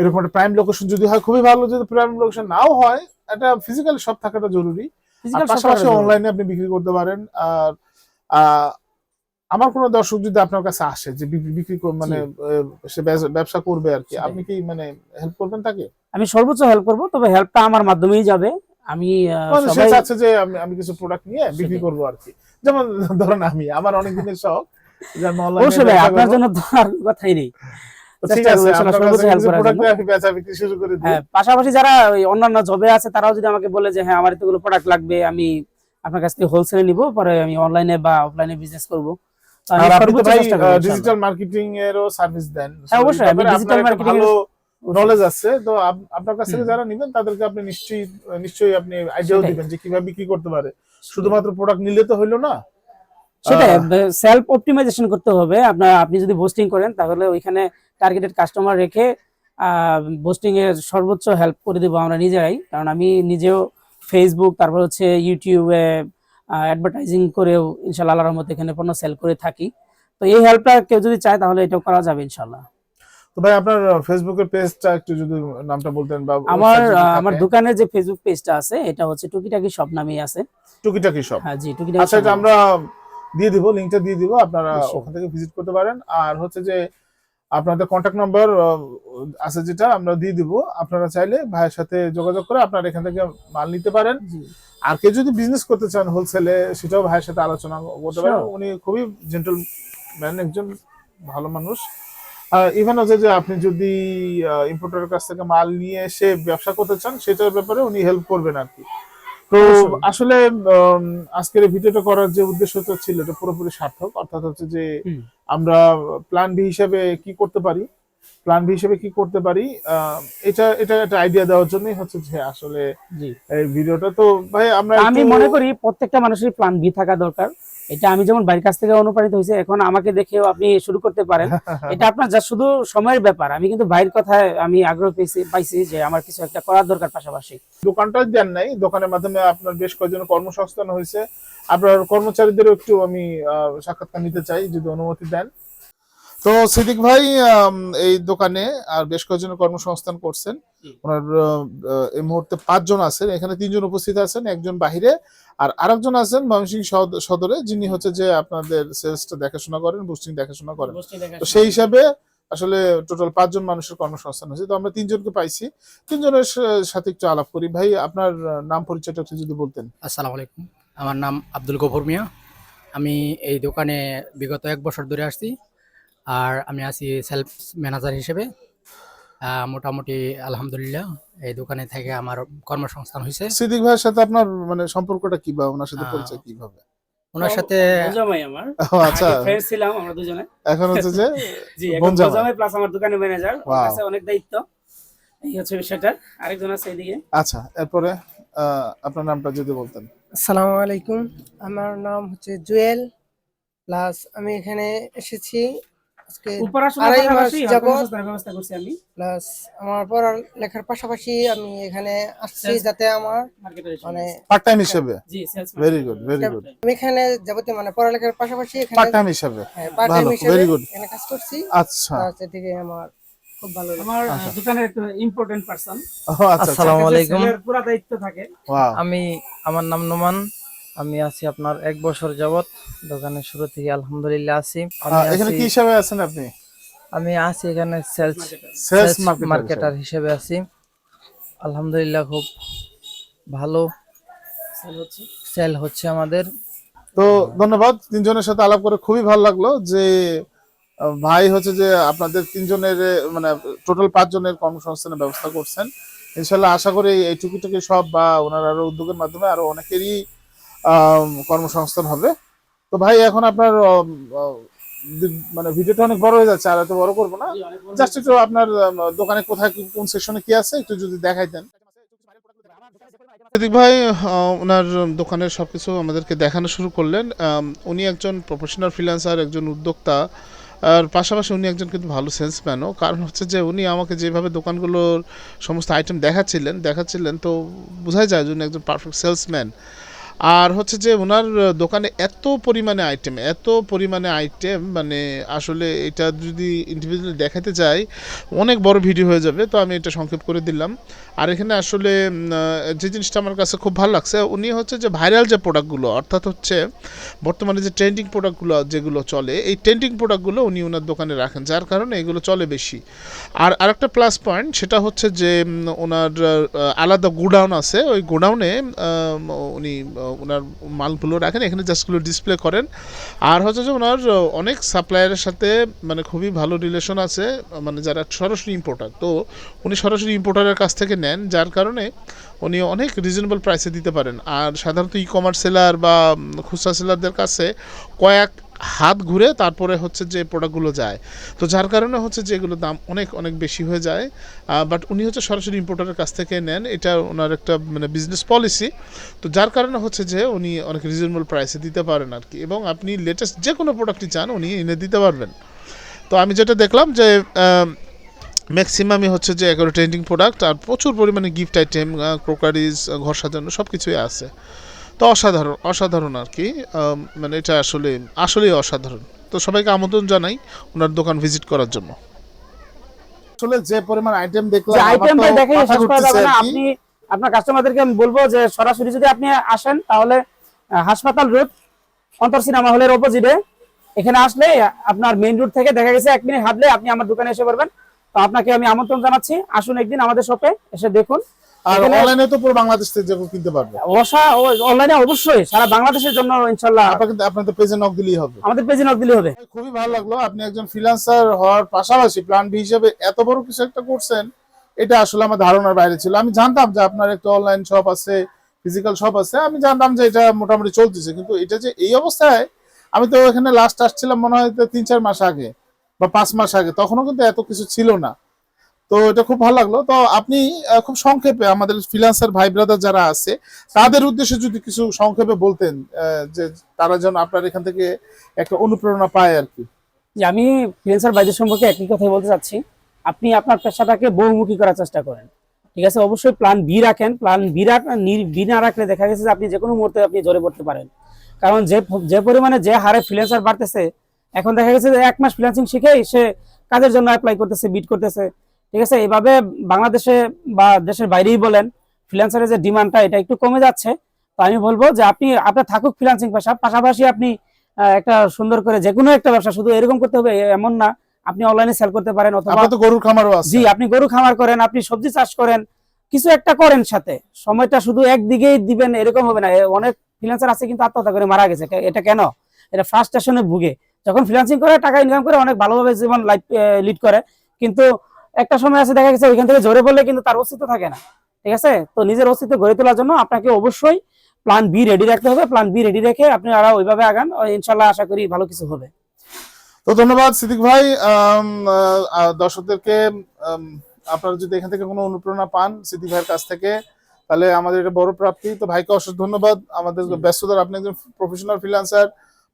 [SPEAKER 1] এরকম একটা প্রাইম লোকেশন যদি হয় খুবই ভালো, যদি প্রাইম লোকেশন নাও হয় একটা ফিজিক্যাল শপ থাকাটা জরুরি। আর পাশাপাশি অনলাইনে আপনি বিক্রি করতে পারেন। আর আমার কোনো দর্শক যদি আপনার কাছে আসে যে বিক্রি মানে সে ব্যবসা করবে আর কি, আপনি কি মানে হেল্প করবেন তাকে?
[SPEAKER 2] আমি সর্বোচ্চ হেল্প করব, তবে হেল্পটা আমার মাধ্যমেই যাবে। আমি
[SPEAKER 1] সে চাচ্ছে যে আমি কিছু প্রোডাক্ট নিয়ে বিক্রি করব আর কি। যেমন ধরেন আমার অনেক দিনের শখ যে আমি অনলাইনে
[SPEAKER 2] আপনার জন্য তো আর কথাই নেই।
[SPEAKER 1] ঠিক আছে, সর্বোচ্চ হেল্প করার জন্য আমি বেচা বিক্রি শুরু করে দিই।
[SPEAKER 2] পাশাপাশি যারা অন্যান্য জবে আছে, তারাও যদি আমাকে বলে যে হ্যাঁ আমার এতগুলো প্রোডাক্ট লাগবে, আমি আপনার কাছ থেকে হোলসেলে নিব, পরে আমি অনলাইনে বা অফলাইনে বিজনেস করব।
[SPEAKER 1] আর আপনি তো ভাই ডিজিটাল মার্কেটিং এরও সার্ভিস দেন।
[SPEAKER 2] হ্যাঁ, অবশ্যই আমি ডিজিটাল মার্কেটিং এর
[SPEAKER 1] নলেজ আছে। তো আপনার কাছ থেকে যারা নেবেন তাদেরকে আপনি নিশ্চয়ই আপনি আইডিয়াও দিবেন যে কিভাবে বিক্রি করতে পারে। শুধুমাত্র প্রোডাক্ট নিলে তো হইলো না,
[SPEAKER 2] সেটাই সেলফ অপটিমাইজেশন করতে হবে। আপনি যদি পোস্টিং করেন, তাহলে ওইখানে টার্গেটেড কাস্টমার রেখে পোস্টিং এর সর্বোচ্চ হেল্প করে দেবো আমরা নিজেরাই। কারণ আমি নিজেও ফেসবুক, তারপর হচ্ছে ইউটিউবে অ্যাডভার্টাইজিং করেও ইনশাআল্লাহ আল্লাহর রহমতে এখানে পণ্য সেল করে থাকি। তো এই হেল্পটা কেউ যদি চায় তাহলে এটাও করা যাবে ইনশাআল্লাহ।
[SPEAKER 1] তো ভাই আপনার ফেসবুকের পেজটা একটু যদি নামটা বলতেন, বা
[SPEAKER 2] আমার দোকানের যে ফেসবুক পেজটা আছে, এটা হচ্ছে টুকিটাকি শপ নামেই আছে।
[SPEAKER 1] টুকিটাকি শপ,
[SPEAKER 2] হ্যাঁ জি, টুকিটাকি।
[SPEAKER 1] আচ্ছা, এটা আমরা দিয়ে দিব, লিংকটা দিয়ে দিব, আপনারা ওখান থেকে ভিজিট করতে পারেন। আর হচ্ছে যে আপনাদের কন্ট্যাক্ট নাম্বার আছে যেটা আমরা দিয়ে দিব, আপনারা চাইলে ভাইয়ের সাথে যোগাযোগ করে আপনারা এখান থেকে মাল নিতে পারেন। আর কেউ যদি বিজনেস করতে চান হোলসেলে, সেটাও ভাইয়ের সাথে আলোচনা করতে পারেন। উনি খুবই জেন্টলম্যান, একজন ভালো মানুষ। ইভেন হচ্ছে যে আপনি যদি ইম্পোর্টারের কাছ থেকে মাল নিয়ে এসে ব্যবসা করতে চান, সেটার ব্যাপারে উনি হেল্প করবেন আর কি। তো আসলে আজকের ভিডিওটা করার যে উদ্দেশ্যটা ছিল, এটা পুরোপুরি সার্থক। অর্থাৎ হচ্ছে যে আমরা প্ল্যান বি হিসেবে কি করতে পারি, এটা একটা আইডিয়া দেওয়ার জন্যই হচ্ছে যে আসলে এই ভিডিওটা। তো ভাই আমি
[SPEAKER 2] মনে করি প্রত্যেকটা মানুষের প্ল্যান বি থাকা দরকার। এটা আমি যেমন বাড়ির কাছ থেকে অনুপ্রাণিত হয়েছে, এখন আমাকে দেখেও আপনি শুরু করতে পারেন। এটা আপনার যা শুধু সময়ের ব্যাপার। আমি কিন্তু ভাইয়ের কথায় আমি আগ্রহ পাইছি যে আমার কিছু একটা করার দরকার। পাশাপাশি
[SPEAKER 1] দোকানটা দেন নাই, দোকানের মাধ্যমে আপনার বেশ কয়েকজন কর্মসংস্থান হয়েছে। আপনার কর্মচারীদেরও একটু আমি সাক্ষাৎকার নিতে চাই, যদি অনুমতি দেন। তো সিদ্দিক ভাই এই দোকানে আর বেশ কয়েকজন কর্মসংস্থান করছেন। ওনার এই মুহূর্তে 5 জন আছেন, এখানে 3 জন উপস্থিত আছেন, একজন বাহিরে, আর আরেকজন আছেন ময়মনসিংহ সদরে, যিনি হচ্ছে যে আপনাদের সেলসটা দেখাশোনা করেন, বুস্টিং দেখাশোনা করেন। তো সেই হিসাবে আসলে টোটাল 5 জন মানুষের কর্মসংস্থান হয়েছে। তো আমরা 3 জনকে পাইছি, 3 জনের সাথে একটু আলাপ করি। ভাই আপনার নাম পরিচয়টা একটু যদি বলতেন।
[SPEAKER 3] আসসালামু আলাইকুম, আমার নাম আব্দুল গফুর মিয়া। আমি এই দোকানে বিগত 1 বছর ধরে আসছি, আর আমি আছি সেলস ম্যানেজার হিসেবে। মোটামুটি আলহামদুলিল্লাহ এই দোকানে থেকে আমার কর্মসংস্থান হয়েছে।
[SPEAKER 1] সিদ্দিক ভাইয়ের সাথে আপনার মানে সম্পর্কটা কি, বা ওনার সাথে পরিচয় কিভাবে?
[SPEAKER 3] ওনার সাথে
[SPEAKER 2] আমার
[SPEAKER 1] আচ্ছা,
[SPEAKER 2] ফ্রেন্ড ছিলাম আমরা দুজনে।
[SPEAKER 1] এখন হচ্ছে যে
[SPEAKER 2] জি, এখন বোনজামাই প্লাস আমার দোকানের ম্যানেজার। ওর কাছে অনেক দায়িত্ব, এই হচ্ছে বিষয়টা। আরেকজন আছে এদিকে।
[SPEAKER 1] আচ্ছা, এরপরে আপনার নামটা যদি বলতেন।
[SPEAKER 4] আসসালামু আলাইকুম, আমার নাম হচ্ছে জুয়েল। প্লাস আমি এখানে এসেছি আজকে 2.5 মাস যাবত। প্লাস আমার পড়ালেখার পাশাপাশি আমি এখানে আসছি যাতে আমার মানে
[SPEAKER 1] পার্ট টাইম হিসেবে। Very good, very good.
[SPEAKER 4] আমি এখানে যাবতীয় মানে পড়ালেখার পাশাপাশি এখানে
[SPEAKER 1] পার্ট টাইম হিসেবে,
[SPEAKER 4] পার্ট টাইম হিসেবে
[SPEAKER 1] ভেরি গুড
[SPEAKER 4] এখানে কাজ করছি।
[SPEAKER 1] আচ্ছা,
[SPEAKER 4] থেকে আমার খুব ভালো লাগে।
[SPEAKER 2] আমার দোকানের একটা ইম্পর্টেন্ট পারসন।
[SPEAKER 1] আচ্ছা,
[SPEAKER 4] আসসালামু আলাইকুম।
[SPEAKER 2] পুরো দায়িত্ব থাকে।
[SPEAKER 4] আমার নাম নোমান। আমি আছি আপনার 1 বছর যাবত দোকানের শুরু থেকে আলহামদুলিল্লাহ আছি।
[SPEAKER 1] এখানে কি হিসাবে আছেন আপনি?
[SPEAKER 5] আমি আছি এখানে সেলস
[SPEAKER 1] সেলস
[SPEAKER 5] মার্কেটার হিসেবে আছি। আলহামদুলিল্লাহ খুব ভালো সেল হচ্ছে আমাদের।
[SPEAKER 1] তো ধন্যবাদ, তিনজনের সাথে আলাপ করে খুবই ভালো লাগলো যে ভাই হচ্ছে যে আপনাদের তিনজনের মানে টোটাল 5 জনের কর্মসংস্থানের ব্যবস্থা করছেন। ইনশাল্লাহ আশা করি এই টুকিটাকি সব বা ওনার আরো উদ্যোগের মাধ্যমে আরো অনেকেরই কর্মসংস্থান হবে। তো ভাই এখন আপনার মানে ভিডিওটা অনেক বড় হয়ে যাচ্ছে, আর এত বড় করবো না, জাস্ট একটু আপনার দোকানে কোথায় কোন সেকশনে কি আছে একটু যদি দেখাইতেন। সিদ্দিক ভাই ওনার দোকানের সবকিছু আমাদেরকে দেখানো শুরু করলেন। উনি একজন প্রফেশনাল ফ্রিল্যান্সার, একজন উদ্যোক্তা, আর পাশাপাশি উনি একজন কিন্তু ভালো সেলসম্যানও। কারণ হচ্ছে যে উনি আমাকে যেভাবে দোকানগুলোর সমস্ত আইটেম দেখাচ্ছিলেন তো বোঝাই যায় যে উনি একজন পারফেক্ট সেলসম্যান। আর হচ্ছে যে ওনার দোকানে এত পরিমাণে আইটেম মানে আসলে এটা যদি ইন্ডিভিজুয়ালি দেখাতে যাই অনেক বড় ভিডিও হয়ে যাবে, তো আমি এটা সংক্ষেপ করে দিলাম। আর এখানে আসলে যে জিনিসটা আমার কাছে খুব ভালো লাগছে, উনি হচ্ছে যে ভাইরাল যে প্রোডাক্টগুলো, অর্থাৎ হচ্ছে বর্তমানে যে ট্রেন্ডিং প্রোডাক্টগুলো যেগুলো চলে, এই ট্রেন্ডিং প্রোডাক্টগুলো উনি ওনার দোকানে রাখেন, যার কারণে এগুলো চলে বেশি। আর আরেকটা প্লাস পয়েন্ট সেটা হচ্ছে যে ওনার আলাদা গোডাউন আছে, ওই গোডাউনে উনি ওনার মালগুলো রাখেন, এখানে জাস্টগুলো ডিসপ্লে করেন। আর হচ্ছে যে ওনার অনেক সাপ্লায়ারের সাথে মানে খুবই ভালো রিলেশন আছে, মানে যারা সরাসরি ইম্পোর্টার, তো উনি সরাসরি ইম্পোর্টারের কাছ থেকে নেন, যার কারণে উনি অনেক রিজনেবল প্রাইসে দিতে পারেন। আর সাধারণত ই কমার্স সেলার বা খুচরা সেলারদের কাছে কয়েক হাত ঘুরে তারপরে হচ্ছে যে প্রোডাক্টগুলো যায়, তো যার কারণে হচ্ছে যে এগুলোর দাম অনেক অনেক বেশি হয়ে যায়। বাট উনি হচ্ছে সরাসরি ইম্পোর্টারের কাছ থেকে নেন, এটা ওনার একটা মানে বিজনেস পলিসি। তো যার কারণে হচ্ছে যে উনি অনেক রিজনেবল প্রাইসে দিতে পারেন আর কি, এবং আপনি লেটেস্ট যে কোনো প্রোডাক্টই চান উনি এনে দিতে পারবেন। তো আমি যেটা দেখলাম যে ম্যাক্সিমামই হচ্ছে যে একেবারে ট্রেন্ডিং প্রোডাক্ট, আর প্রচুর পরিমাণে গিফট আইটেম, ক্রোকারিজ, ঘর সাজানো সব কিছুই আছে। তো অসাধারণ আর কি, মানে এটা আসলেই অসাধারণ। তো সবাইকে আমন্ত্রণ জানাই ওনার দোকান ভিজিট করার জন্য। আসলে যে পরিমাণ আইটেম দেখলাম,
[SPEAKER 2] যে আইটেমটা দেখে শেষ করা যাবে না। আপনি আপনার কাস্টমারদেরকে আমি বলবো যে সরাসরি যদি আপনি আসেন তাহলে হাসপাতাল রোড অন্তর সিনেমা হলের অপোজিটে এখানে আসলে আপনার মেইন রোড থেকে দেখা গেছে 1 মিনিট হাঁটলে আপনি আমার দোকানে এসে পড়বেন। তো আপনাকে আমি আমন্ত্রণ জানাচ্ছি, আসুন একদিন আমাদের শপে এসে দেখুন।
[SPEAKER 1] আর অনলাইনে তো পুরো বাংলাদেশ থেকে যে কিনতে পারবে,
[SPEAKER 2] অনলাইনে অবশ্যই সারা বাংলাদেশের জন্য ইনশাআল্লাহ
[SPEAKER 1] আপনাদের পেজে নক দিলেই হবে,
[SPEAKER 2] আমাদের পেজে নক দিলে হবে।
[SPEAKER 1] খুবই ভালো লাগলো, আপনি একজন ফ্রিল্যান্সার হওয়ার পাশাপাশি প্ল্যান বি হিসেবে এত বড় কিছু একটা করছেন, এটা আসলে আমার ধারণার বাইরে ছিল। আমি জানতাম যে আপনার একটা অনলাইন শপ আছে, ফিজিক্যাল শপ আছে, আমি জানতাম যে এটা মোটামুটি চলতেছে, কিন্তু এটা যে এই অবস্থায়, আমি তো এখানে লাস্ট আসছিলাম মনে হয় 3-4 মাস আগে বা 5 মাস আগে, তখনও কিন্তু এত কিছু ছিল না। তো এটা খুব ভালো লাগলো। তো আপনি খুব সংক্ষেপে আমাদের ফ্রিল্যান্সার ভাই ব্রাদার যারা আছে তাদের উদ্দেশ্যে যদি কিছু সংক্ষেপে বলতেন, যে তারা যেন আপনার এখান থেকে একটা অনুপ্রেরণা পায় আর কি।
[SPEAKER 2] যে আমি ফ্রিল্যান্সার ভাইদের সম্পর্কে একই কথাই বলতে চাচ্ছি, আপনি আপনার পেশাটাকে বহুমুখী করার চেষ্টা করেন, ঠিক আছে? অবশ্যই প্ল্যান বি রাখেন। প্ল্যান বি না রাখলে দেখা গেছে যে আপনি যে কোনো মুহূর্তে আপনি ঝরে পড়তে পারেন। কারণ যে পরিমাণে যে হারে ফ্রিল্যান্সার বাড়তেছে, এখন দেখা গেছে যে 1 মাস ফ্রিল্যান্সিং শিখেই সে কাজের জন্য অ্যাপ্লাই করতেছে, বিড করতেছে, ঠিক আছে? এইভাবে বাংলাদেশে বা দেশের বাইরেই বলেন ফ্রিল্যান্সারের যে ডিমান্ডটা এটা একটু কমে যাচ্ছে। তো আমি বলবো যে আপনার থাকুক ফ্রিল্যান্সিং পেশা, পাশাপাশি আপনি একটা সুন্দর করে যে কোনো একটা ব্যবসা, শুধু এরকম করতে হবে এমন না, আপনি অনলাইনে সেল করতে পারেন, অথবা
[SPEAKER 1] তো গরুর খামারও আছে।
[SPEAKER 2] জি, আপনি গরু খামার করেন, আপনি সবজি চাষ করেন, কিছু একটা করেন সাথে। সময়টা শুধু একদিকেই দিবেন এরকম হবে না। অনেক ফ্রিল্যান্সার আছে কিন্তু আত্মহত্যা করে মারা গেছে। এটা কেন? এটা ফ্রাস্ট্রেশনে ভুগে। যখন ফ্রিল্যান্সিং করে টাকা ইনকাম করে অনেক ভালোভাবে জীবন লাইফ লিড করে, কিন্তু একটা সময় আছে দেখা গেছে ওইখান থেকে ঝরে পড়লে কিন্তু তার অস্তিত্ব থাকে না, ঠিক আছে? তো নিজের অস্তিত্ব গড়ে তোলার জন্য আপনাকে অবশ্যই প্ল্যান বি রেডি রাখতে হবে। প্ল্যান বি রেডি রেখে আপনি আরো ওইভাবে আগান, ইনশাল্লাহ আশা করি ভালো কিছু হবে।
[SPEAKER 1] তো ধন্যবাদ সিদ্দিক ভাই। দর্শকদেরকে আপনারা যদি এখান থেকে কোনো অনুপ্রেরণা পান সিদ্দিক ভাইয়ের কাছ থেকে, তাহলে আমাদের এটা বড় প্রাপ্তি। তো ভাইকে অশেষ ধন্যবাদ। আমাদের ব্যস্ততার, আপনি একজন প্রফেশনাল ফ্রিল্যান্সার,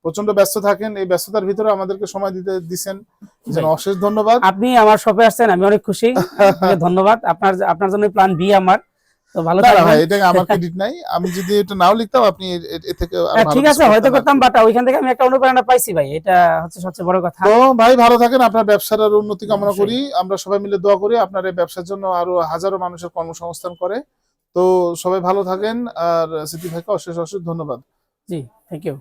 [SPEAKER 1] প্রচন্ড ব্যস্ত থাকেন, এই ব্যস্ততার ভিতরে আমাদেরকে সময় দিচ্ছেন, অশেষ ধন্যবাদ।
[SPEAKER 2] আপনি আমার শপে আসছেন, আমি অনেক খুশি, ধন্যবাদ। আপনার জন্য প্ল্যান বি আমার। তো ভালো থাকবেন
[SPEAKER 1] ভাই, এটা আমার ক্রেডিট নাই, আমি যদি এটা নাও লিখতাম আপনি এ থেকে
[SPEAKER 2] ঠিক আছে হয়তো করতাম, বাট ওইখান থেকে আমি একটা অনুপ্রেরণা পাইছি ভাই, এটা হচ্ছে সবচেয়ে বড় কথা।
[SPEAKER 1] তো ভাই ভালো থাকেন, আপনার ব্যবসার আরো উন্নতি কামনা করি, আমরা সবাই মিলে দোয়া করি আপনার এই ব্যবসার জন্য আরো হাজারো মানুষের কর্মসংস্থান করে। তো সবাই ভালো থাকেন, আর সিদ্দিক ভাইকে অশেষ ধন্যবাদ।
[SPEAKER 2] জি, থ্যাংক ইউ।